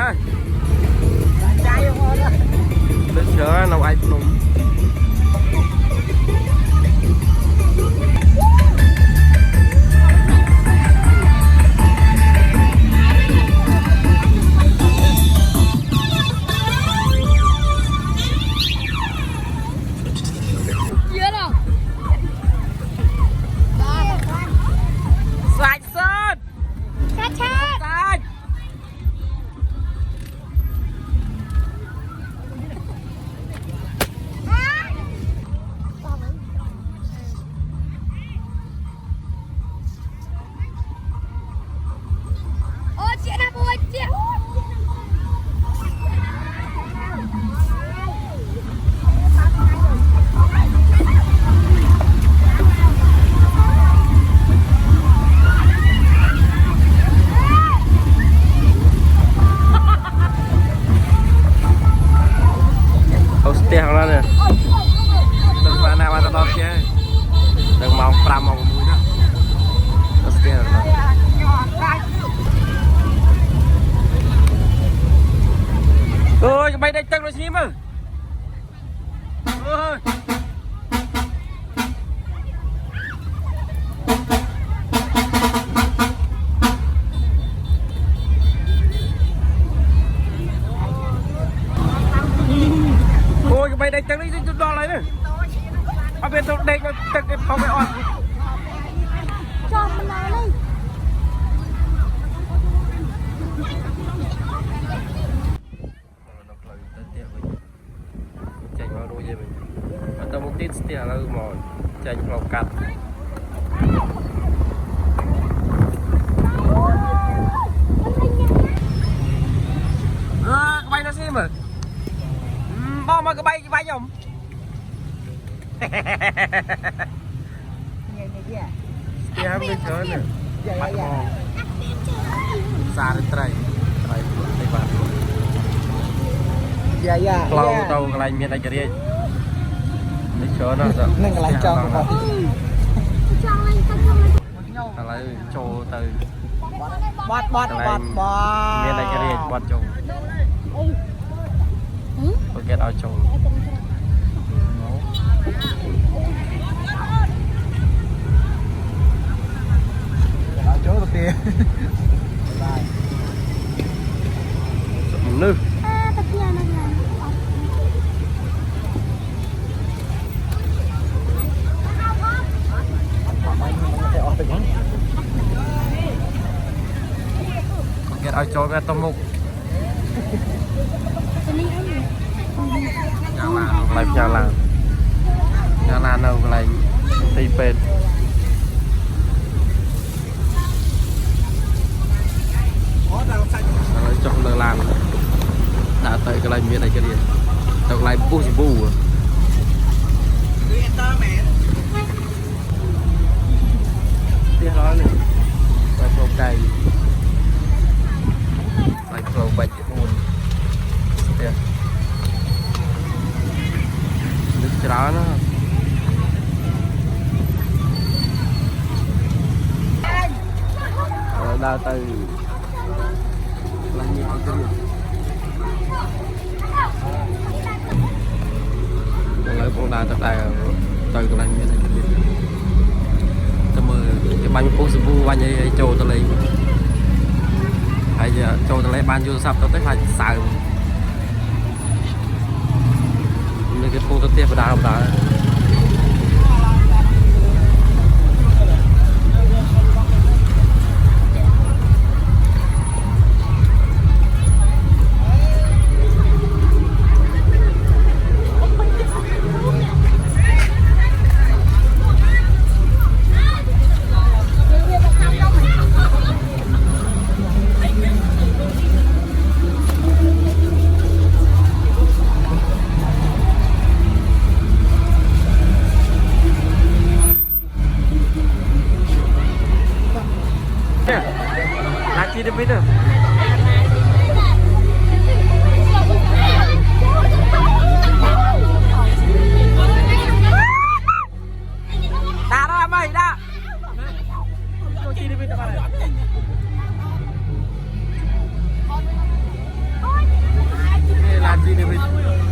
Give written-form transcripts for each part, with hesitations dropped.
ơi được sữa nấu ai nung sạch sơn Chát chát. sạch Ô chị nào bùi chị. Hầu stեղ đó nè đừng mà nào mà tao chứ đừng mong pram mong mũi đó hầu stեղ đó ôi bay đây chân rồi xí mà ôi ôi bay đây chân đi chút đo lại nữa ở bên tôi đây nó chân cái phòng cái on Cho mình nói đi. chạy vào đôi gì mình và tao một tít thì là mòn chạy vào cắt cái bay nó xem mà bao mà cái bay nhom thì ham được chơi nè bắt mò xa đến trai trai bạn dạ dạ lâu tàu cái này miền này cái gì để chơi nó rồi nên cái này cho cái này trâu từ bọt bọt cái này bọt bọt miền này cái gì bọt trâu forget our trâu chỗ đầu tiên nước À, tất nhiên là forget our trâu về tôm mục nhà là đâu lại tì pet chọn lơ làm đã tới cái này miền này cái gì chọn lại bu gì bu tiếng nói này phải phô cày phải phô bạch buồn tiếng nước cháo nó đào từ làm gì cái gì lấy con đào từ đây từ cái này như thế này tao mơ cái bánh phố súp bánh ấy trâu tao lấy hay giờ trâu tao lấy ban vô sập tao tới phải xài nên cái phố tao tiếp vào đào không đào đi đi làm sao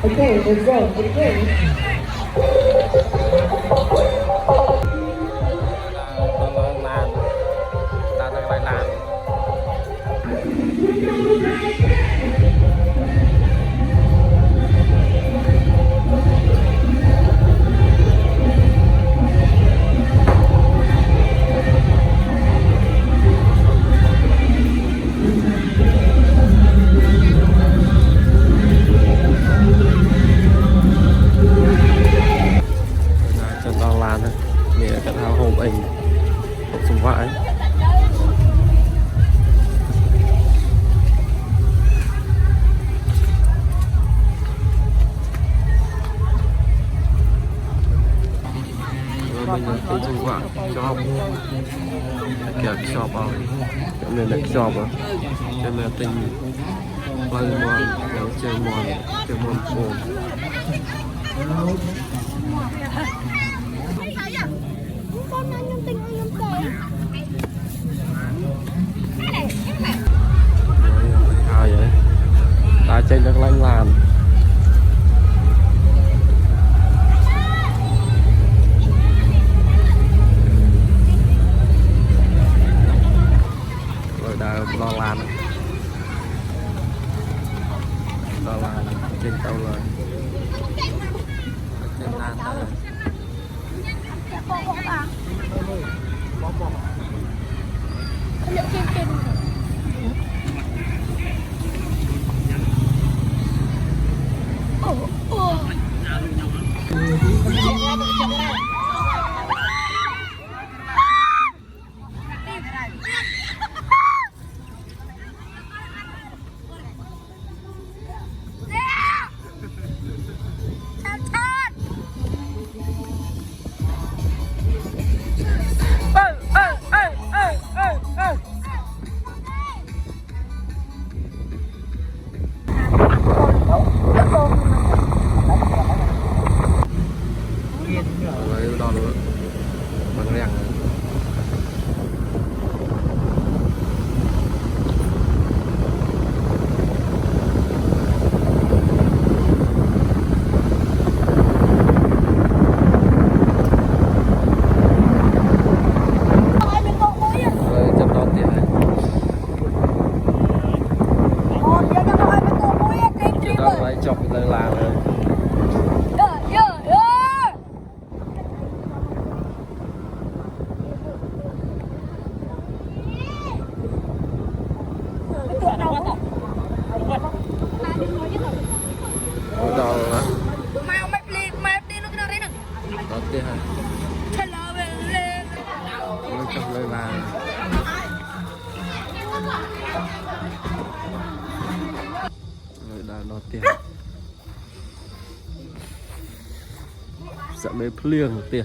Okay, let's go. Okay. shop cho nên tình play mòn chơi mòn phồn vậy ta trên được lanh làm rồi đã lo làm trên tàu rồi trên lan rồi đã nó tiền sợ mấy phliêng tiền